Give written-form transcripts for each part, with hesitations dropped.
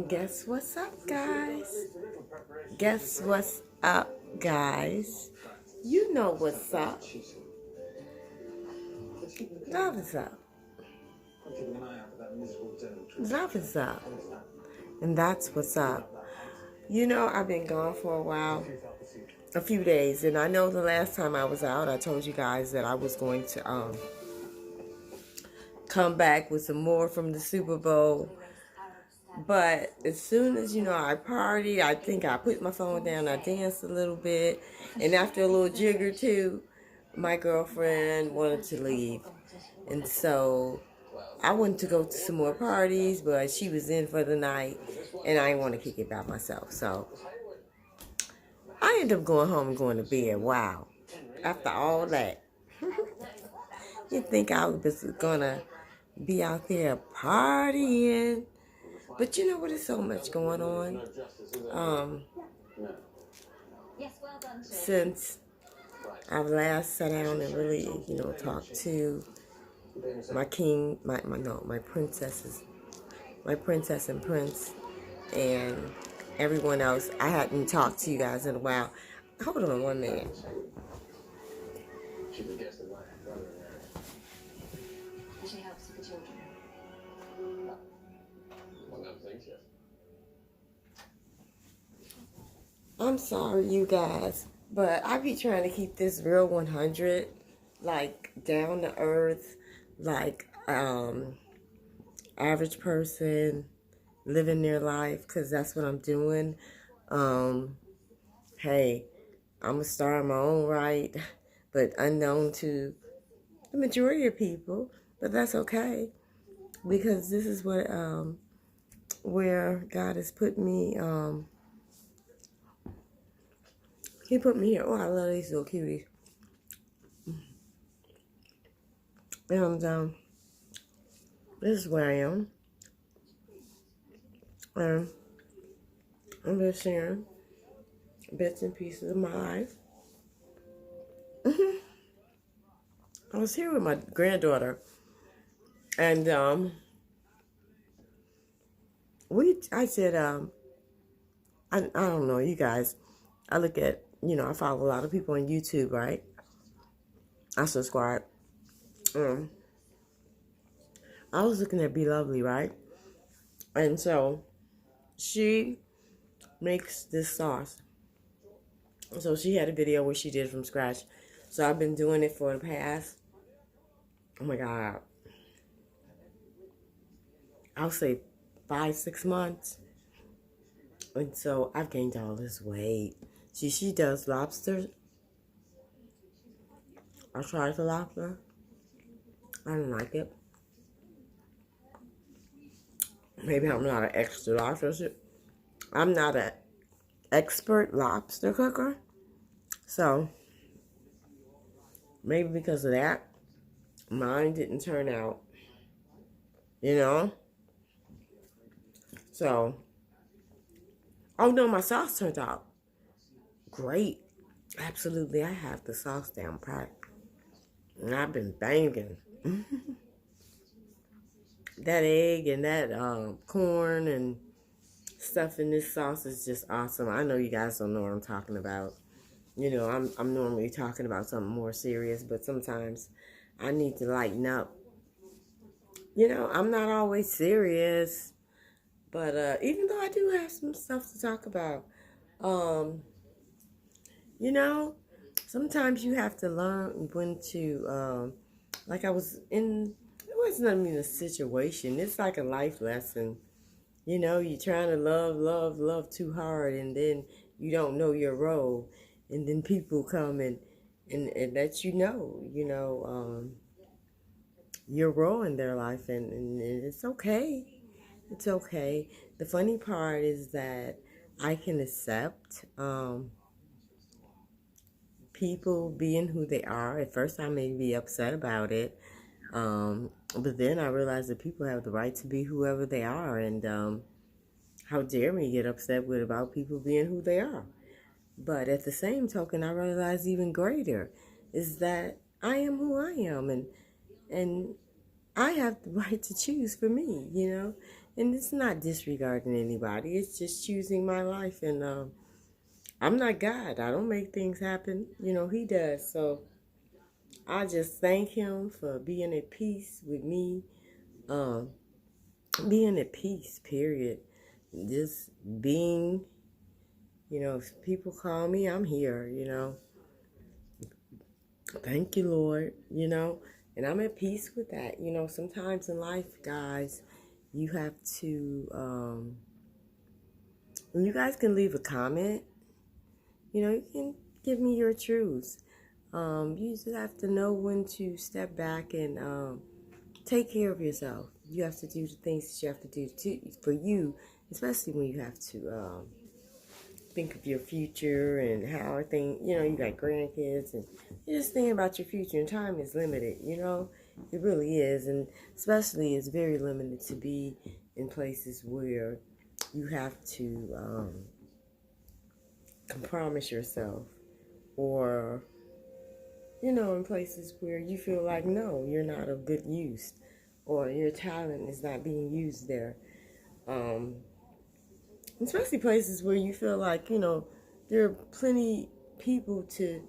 And guess what's up, guys? Guess what's up, guys? You know what's up. Love is up. Love is up. And that's what's up. You know, I've been gone for a while, a few days, and I know the last time I was out, I told you guys that I was going to come back with some more from the Super Bowl. But as soon as, I partied, I think I put my phone down, I danced a little bit, and after a little jig or two, my girlfriend wanted to leave. And so I wanted to go to some more parties, but she was in for the night, and I didn't want to kick it by myself. So I ended up going home and going to bed. Wow. After all that. You'd think I was going to be out there partying. But you know what? There's so much going on. Since I've last sat down and really, talked to my king, my princesses, my princess and prince, and everyone else. I hadn't talked to you guys in a while. Hold on 1 minute. She helps with the children. I'm sorry, you guys, but I be trying to keep this real 100, like down to earth, like average person living their life, because that's what I'm doing. Hey, I'm a star in my own right, but unknown to the majority of people, but that's okay, because this is what where God has put me. He put me here. Oh, I love these little cuties. And this is where I am. I'm just sharing bits and pieces of my life. I was here with my granddaughter, and I said, I don't know, you guys. I look at, I follow a lot of people on YouTube, right? I subscribe. I was looking at Be Lovely, right? And so she makes this sauce. So she had a video where she did it from scratch. So I've been doing it for the past, oh my God, I'll say 5-6 months. And so I've gained all this weight. See, she does lobster. I tried the lobster. I didn't like it. Maybe I'm not an extra lobster. I'm not an expert lobster cooker. So maybe because of that, mine didn't turn out. So, oh no, my sauce turned out great. Absolutely, I have the sauce down pat. And I've been banging. That egg and that corn and stuff in this sauce is just awesome. I know you guys don't know what I'm talking about. I'm normally talking about something more serious, but sometimes I need to lighten up. I'm not always serious, but even though I do have some stuff to talk about, sometimes you have to learn when to, like I was in, it wasn't even a situation. It's like a life lesson. You're trying to love too hard, and then you don't know your role. And then people come and let your role in their life, and it's okay. It's okay. The funny part is that I can accept people being who they are. At first, I may be upset about it, but then I realize that people have the right to be whoever they are, and how dare me get upset about people being who they are. But at the same token, I realize even greater is that I am who I am, and I have the right to choose for me, And it's not disregarding anybody. It's just choosing my life. And I'm not God. I don't make things happen. He does. So I just thank him for being at peace with me. Um, being at peace, period. Just being, if people call me, I'm here. Thank you, Lord, and I'm at peace with that. Sometimes in life, guys, you have to, you guys can leave a comment. You can give me your truths. You just have to know when to step back and take care of yourself. You have to do the things that you have to do for you, especially when you have to think of your future and how I think, you got grandkids and you're just thinking about your future, and time is limited, it really is. And especially it's very limited to be in places where you have to compromise yourself, or in places where you feel like, no, you're not of good use, or your talent is not being used there. Especially places where you feel like, there are plenty people to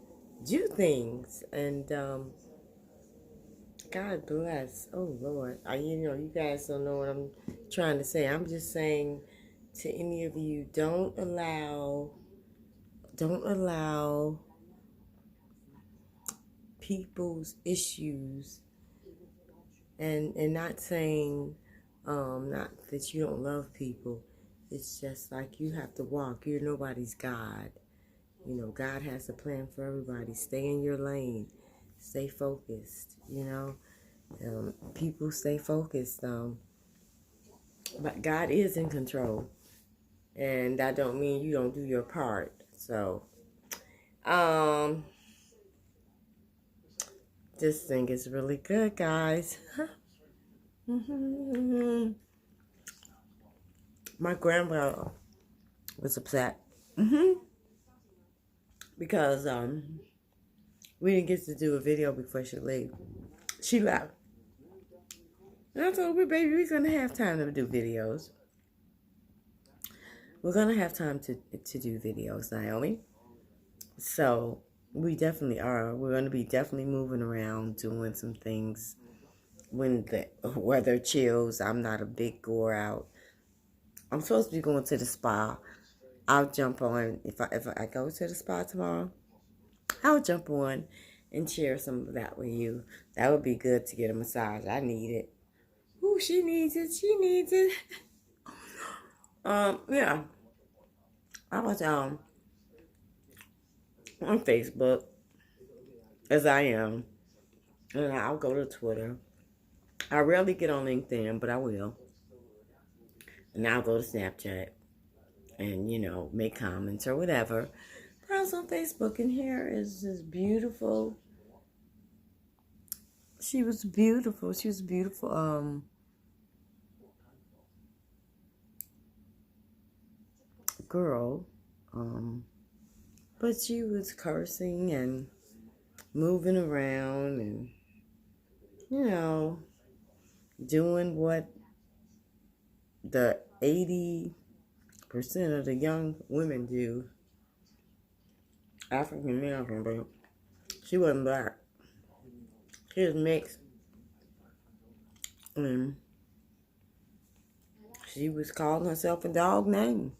do things. And God bless. Oh, Lord. You guys don't know what I'm trying to say. I'm just saying to any of you, don't allow people's issues, and not saying not that you don't love people. It's just like you have to walk. You're nobody's God. God has a plan for everybody. Stay in your lane. Stay focused. People stay focused. But God is in control, and that don't mean you don't do your part. So, this thing is really good, guys. My grandma was upset because we didn't get to do a video before she left. She left. And I told her, baby, we're going to have time to do videos. We're going to have time to do videos, Naomi. So we definitely are. We're going to be definitely moving around, doing some things when the weather chills. I'm not a big goer out. I'm supposed to be going to the spa. I'll jump on, if I go to the spa tomorrow, I'll jump on and share some of that with you. That would be good to get a massage. I need it. Ooh, she needs it. She needs it. Yeah. I was on Facebook, as I am, and I'll go to Twitter. I rarely get on LinkedIn, but I will. And I'll go to Snapchat and, make comments or whatever. But I was on Facebook, and here is this beautiful. She was beautiful. She was beautiful. Girl. But she was cursing and moving around and, doing what the 80% of the young women do. African American, but she wasn't black. She was mixed. And she was calling herself a dog name.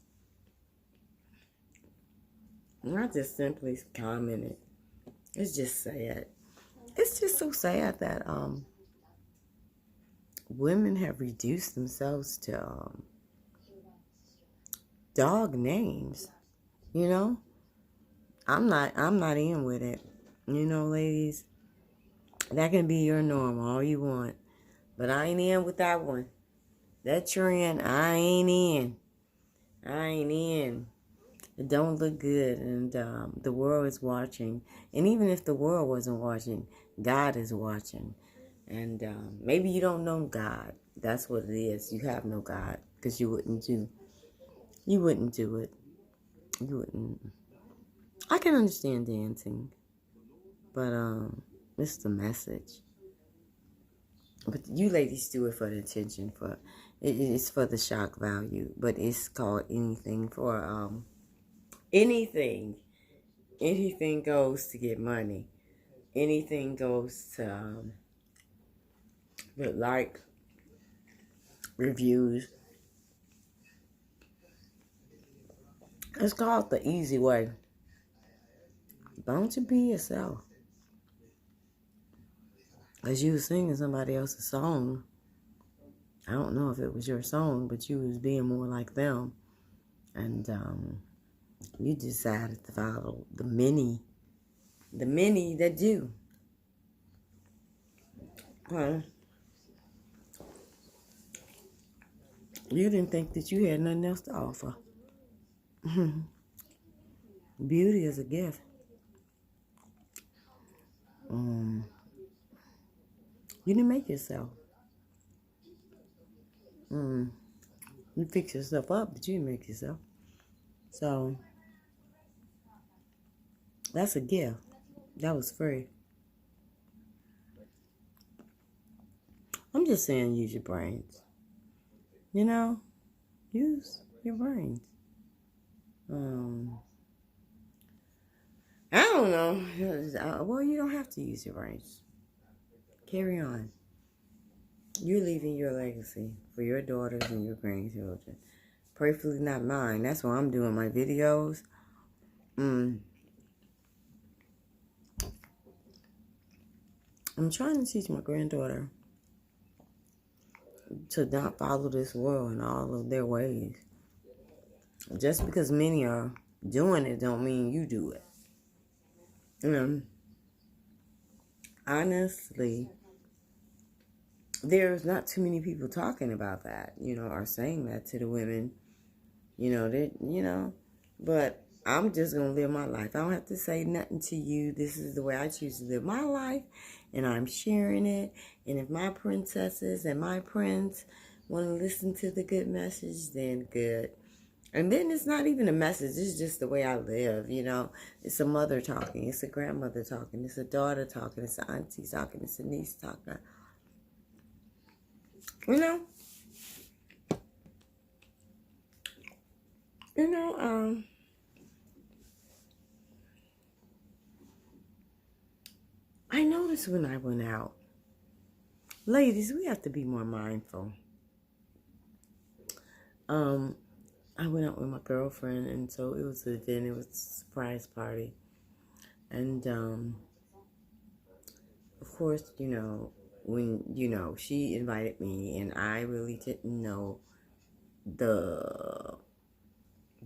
And I just simply commented. It's just sad. It's just so sad that women have reduced themselves to dog names. I'm not in with it. Ladies, that can be your norm all you want. But I ain't in with that one. That trend, I ain't in. It don't look good, and the world is watching. And even if the world wasn't watching, God is watching. And maybe you don't know God. That's what it is. You have no God, because you wouldn't do it. You wouldn't. I can understand dancing, but it's the message. But you ladies do it for the attention, It's for the shock value, but it's called anything for anything. Anything goes to get money. Anything goes to like reviews. It's called the easy way. Don't you be yourself. As you was singing somebody else's song, I don't know if it was your song, but you was being more like them. And you decided to follow the many that do. You didn't think that you had nothing else to offer. Beauty is a gift. You didn't make yourself. You fix yourself up, but you didn't make yourself. So, that's a gift. That was free. I'm just saying use your brains. You know? Use your brains. I don't know. Well, you don't have to use your brains. Carry on. You're leaving your legacy for your daughters and your grandchildren. Prayerfully not mine. That's why I'm doing my videos. I'm trying to teach my granddaughter to not follow this world and all of their ways. Just because many are doing it don't mean you do it. Honestly, there's not too many people talking about that, or saying that to the women, but I'm just going to live my life. I don't have to say nothing to you. This is the way I choose to live my life, and I'm sharing it. And if my princesses and my prince want to listen to the good message, then good. And then it's not even a message. It's just the way I live, It's a mother talking. It's a grandmother talking. It's a daughter talking. It's an auntie talking. It's a niece talking. I noticed when I went out, ladies, we have to be more mindful. I went out with my girlfriend, and so it was an event. It was a surprise party. And, of course, when, she invited me, and I really didn't know the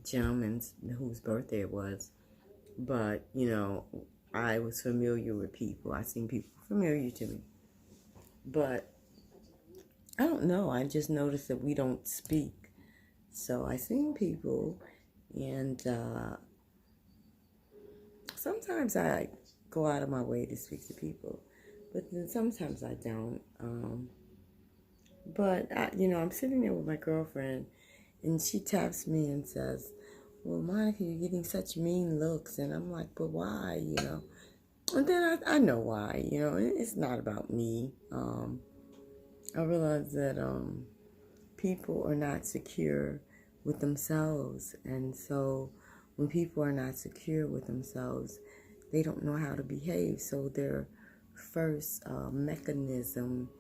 gentleman whose birthday it was. But, I was familiar with people. I seen people familiar to me. But, I don't know. I just noticed that we don't speak. So I seen people, and sometimes I go out of my way to speak to people, but then sometimes I don't. But I'm sitting there with my girlfriend, and she taps me and says, "Well, Monica, you're getting such mean looks," and I'm like, "But why?" And then I know why. It's not about me. I realize that people are not secure with themselves, and so when people are not secure with themselves, they don't know how to behave. So their first mechanism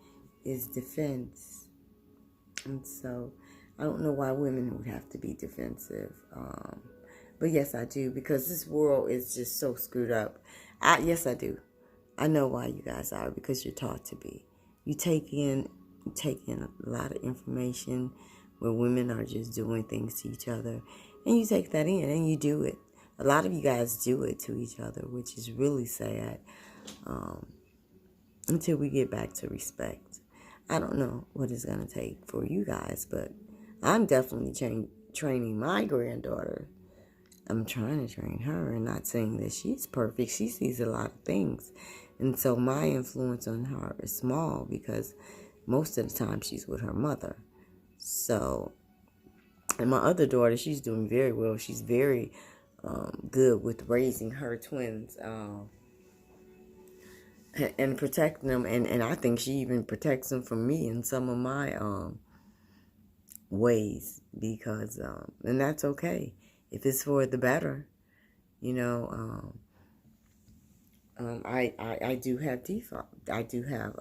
is defense, and so I don't know why women would have to be defensive, but yes, I do, because this world is just so screwed up. Yes, I do. I know why you guys are, because you're taught to be. You take in a lot of information where women are just doing things to each other, and you take that in and you do it. A lot of you guys do it to each other, which is really sad, until we get back to respect. I don't know what it's going to take for you guys, but I'm definitely training my granddaughter. I'm trying to train her, and not saying that she's perfect. She sees a lot of things, and so my influence on her is small, because most of the time she's with her mother. So, and my other daughter, she's doing very well. She's very good with raising her twins and protecting them. And I think she even protects them from me and some of my ways because, and that's okay if it's for the better. You know, I do have default. I do have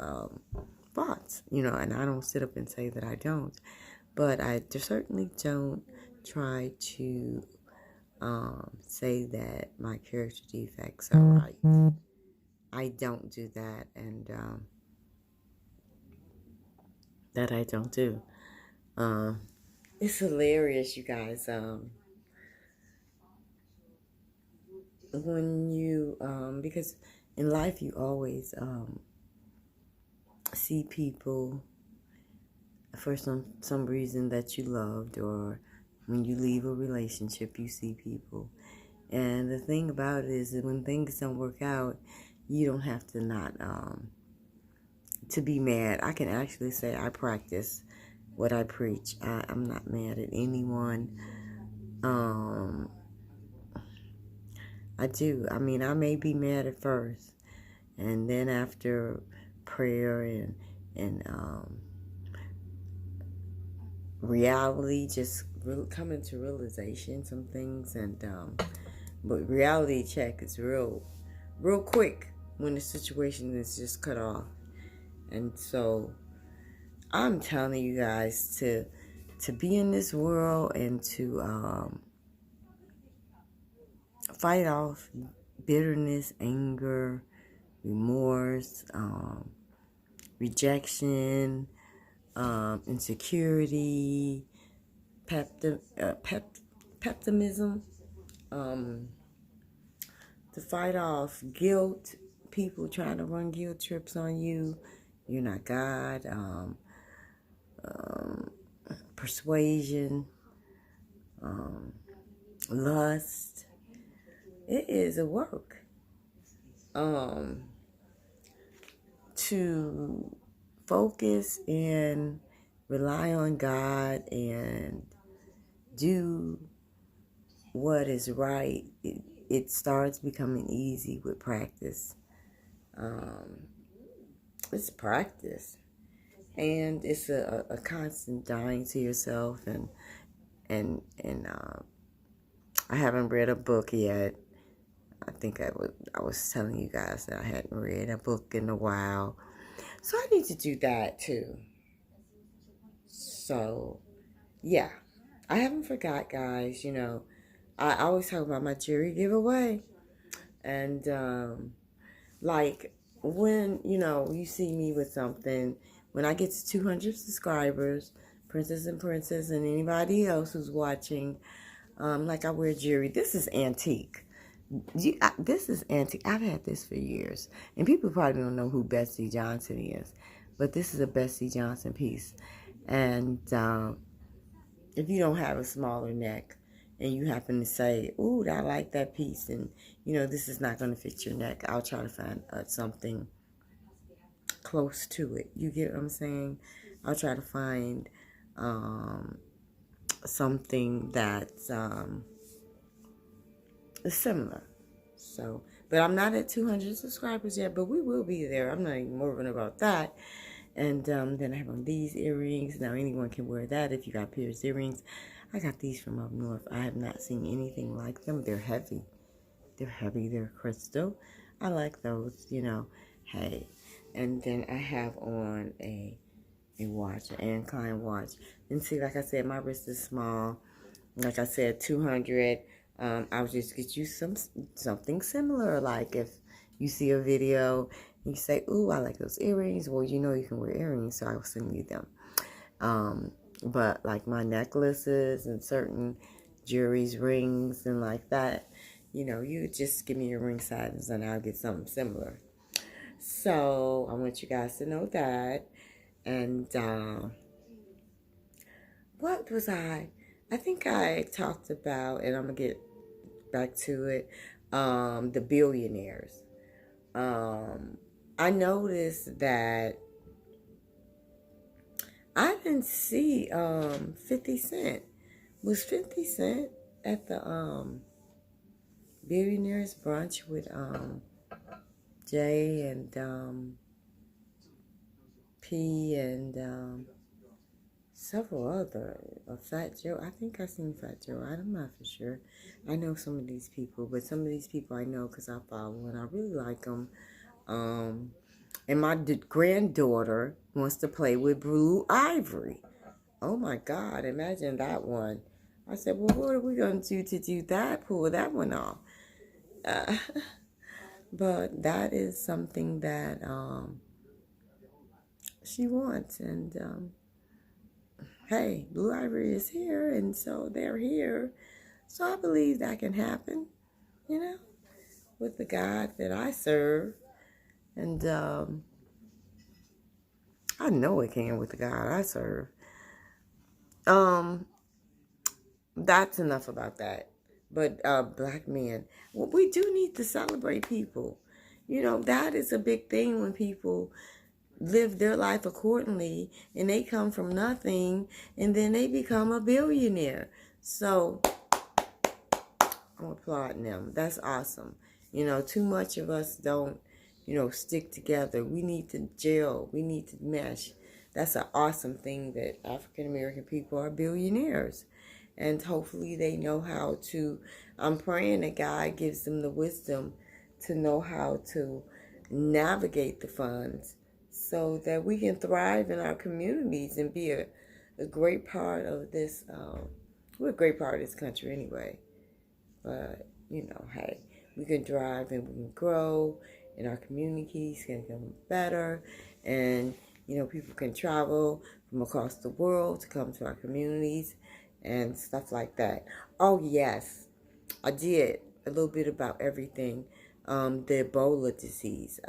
thoughts, you know, and I don't sit up and say that I don't. But I certainly don't try to say that my character defects are right. I don't do that, and that I don't do. It's hilarious, you guys. When you, because in life you always see people for some reason that you loved, or when you leave a relationship, you see people. And the thing about it is that when things don't work out, you don't have to not, to be mad. I can actually say I practice what I preach. I'm not mad at anyone. I do. I mean, I may be mad at first, and then after prayer and reality, just coming to realization, some things, and but reality check is real quick when the situation is just cut off. And so I'm telling you guys to be in this world and to fight off bitterness, anger, remorse, rejection, insecurity, pessimism, to fight off guilt, people trying to run guilt trips on you. You're not God. Persuasion, lust. It is a work. To focus and rely on God and do what is right. It starts becoming easy with practice. It's practice, and it's a constant dying to yourself. And I haven't read a book yet. I think I was telling you guys that I hadn't read a book in a while, so I need to do that too. So yeah, I haven't forgot, guys. You know, I always talk about my jewelry giveaway, and like when you see me with something, when I get to 200 subscribers, Princess and Princess, and anybody else who's watching, like I wear jewelry. This is antique. This is antique. I've had this for years, and people probably don't know who Betsy Johnson is, but this is a Betsy Johnson piece. And if you don't have a smaller neck, and you happen to say, "Ooh, I like that piece," and this is not going to fit your neck, I'll try to find something close to it. You get what I'm saying? I'll try to find something that's similar. So, but I'm not at 200 subscribers yet, but we will be there. I'm not even worrying about that. And then I have on these earrings. Now anyone can wear that if you got pierced earrings. I got these from up north. I have not seen anything like them. They're heavy. They're heavy. They're crystal. I like those, Hey. And then I have on a watch, an Anne Klein watch. And see, like I said, my wrist is small. Like I said, 200. I'll just get you something similar. Like if you see a video and you say, "Ooh, I like those earrings," well, you can wear earrings, so I'll send you them. But like my necklaces and certain jewelries, rings, and like that, you just give me your ring sizes and I'll get something similar. So I want you guys to know that. And what was I think I talked about, and I'm going to get back to it, the billionaires. I noticed that I didn't see 50 Cent. Was 50 Cent at the billionaires brunch with Jay and P and several other, Fat Joe. I think I seen Fat Joe. I'm not for sure. I know some of these people, but some of these people I know because I follow and I really like them. And my granddaughter wants to play with Blue Ivory. Oh my God, imagine that one. I said, well, what are we going to do that, pull that one off? But that is something that she wants. And hey, Blue Ivory is here, and so they're here. So I believe that can happen, you know, with the God that I serve. And I know it can with the God I serve. That's enough about that. But black men, well, we do need to celebrate people. You know, that is a big thing when people live their life accordingly and they come from nothing and then they become a billionaire. So I'm applauding them. That's awesome. You know, too much of us don't, stick together. We need to gel. We need to mesh. That's an awesome thing that African American people are billionaires. And hopefully they know how to, I'm praying that God gives them the wisdom to know how to navigate the funds so that we can thrive in our communities and be a great part of this, we're a great part of this country anyway. But, hey, we can thrive and we can grow and our communities can become better and, people can travel from across the world to come to our communities and stuff like that. Oh, yes, I did a little bit about everything. The Ebola disease.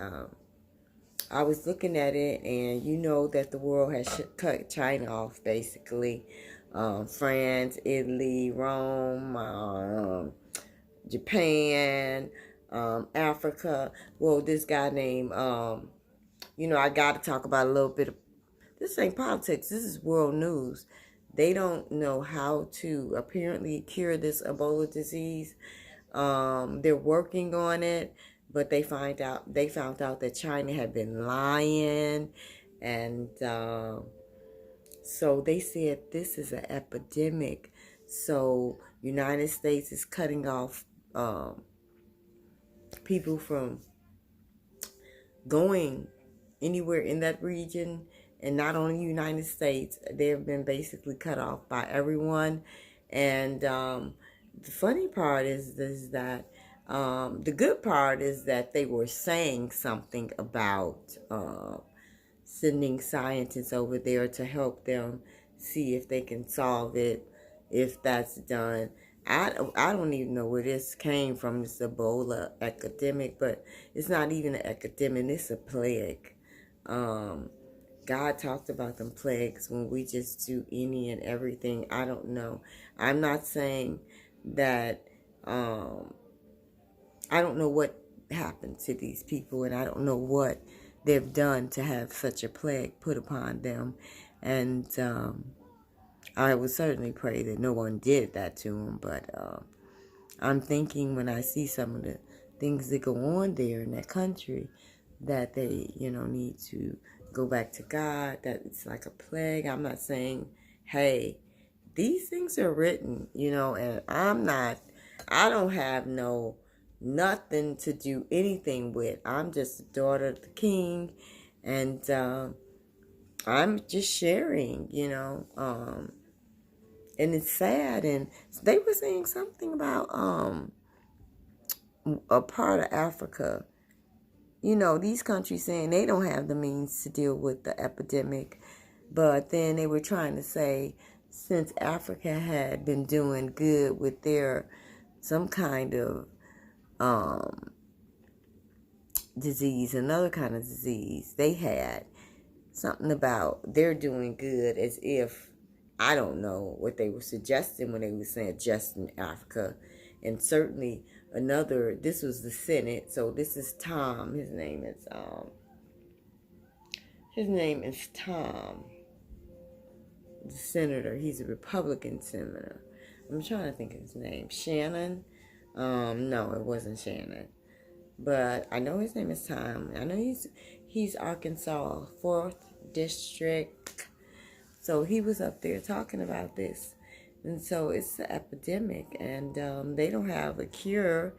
I was looking at it, and you know that the world has cut China off, basically. France, Italy, Rome, Japan, Africa. Well, this guy named, I got to talk about a little bit of, this ain't politics, this is world news. They don't know how to apparently cure this Ebola disease. They're working on it, but they found out that China had been lying, and so they said this is an epidemic. So United States is cutting off people from going anywhere in that region. And not only United States, they have been basically cut off by everyone. And the funny part is that the good part is that they were saying something about sending scientists over there to help them see if they can solve it, if that's done. I don't even know where this came from, this Ebola epidemic, but it's not even an epidemic, it's a plague. God talked about them plagues when we just do any and everything. I don't know. I'm not saying that, I don't know what happened to these people, and I don't know what they've done to have such a plague put upon them. And I would certainly pray that no one did that to them, but I'm thinking when I see some of the things that go on there in that country, that they, need to go back to God, that it's like a plague. I'm not saying, hey, these things are written, and I don't have nothing to do anything with. I'm just a daughter of the King, and I'm just sharing, and it's sad. And they were saying something about a part of Africa. These countries saying they don't have the means to deal with the epidemic, but then they were trying to say since Africa had been doing good with their some kind of disease, another kind of disease they had, something about they're doing good, as if, I don't know what they were suggesting when they were saying just in Africa. And certainly this was the Senate, so this is Tom, his name is Tom, the senator. He's a Republican senator. I'm trying to think of his name. Shannon? No, it wasn't Shannon. But I know his name is Tom. I know he's Arkansas, 4th District, So he was up there talking about this. And so it's an epidemic, and they don't have a cure,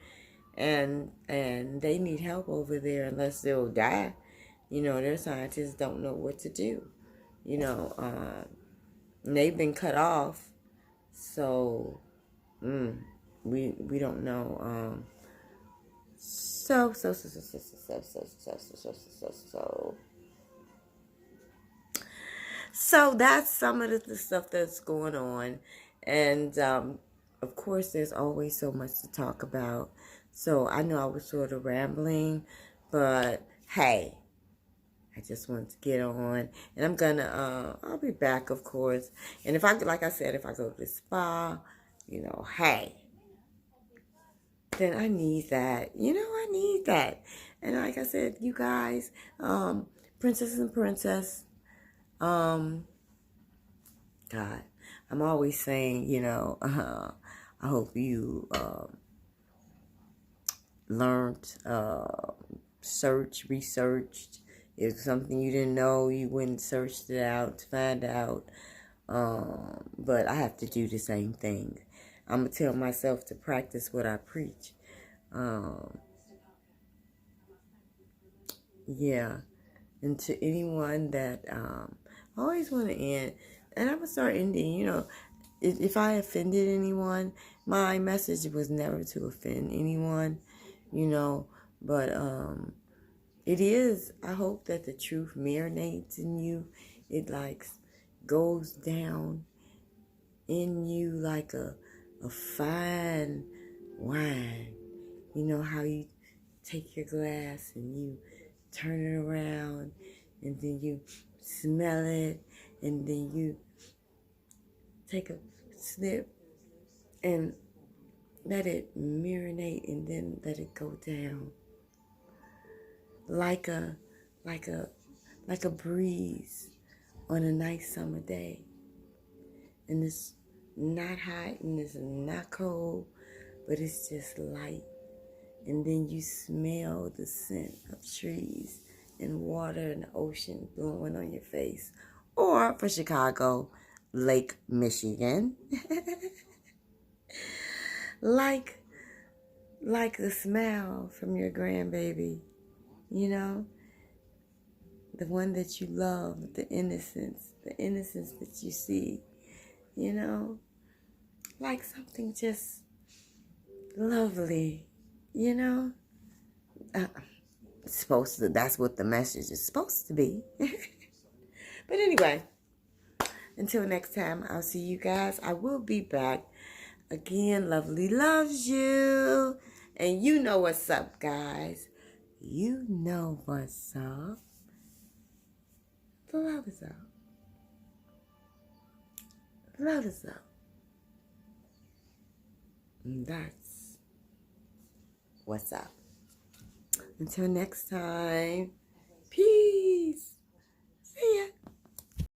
and they need help over there unless they'll die. You know, their scientists don't know what to do. You know, and they've been cut off, so we don't know. So that's some of the stuff that's going on. And of course, there's always so much to talk about. So I know I was sort of rambling, but hey, I just wanted to get on. And I'm gonna, I'll be back, of course. And if I, like I said, if I go to the spa, you know, hey, then I need that. You know, I need that. And like I said, you guys, princess and princess, God, I'm always saying, you know, I hope you learned, researched. If something you didn't know, you went and searched it out to find out. But I have to do the same thing. I'm going to tell myself to practice what I preach. Yeah. And to anyone that I always want to end, and I'm going to start ending, you know, if I offended anyone, my message was never to offend anyone, you know, but it is, I hope that the truth marinates in you. It like goes down in you like a fine wine. You know how you take your glass and you turn it around, and then you smell it, and then you take a sip and let it marinate, and then let it go down like a breeze on a nice summer day. And it's not hot and it's not cold, but it's just light. And then you smell the scent of trees and water and the ocean blowing on your face. Or for Chicago, Lake Michigan. like the smell from your grandbaby, you know? The one that you love, the innocence that you see, you know? Like something just lovely, you know? It's supposed to, that's what the message is supposed to be. But anyway, until next time, I'll see you guys. I will be back. Again, Lovely loves you. And you know what's up, guys. You know what's up. The love is up. Love is up. And that's what's up. Until next time.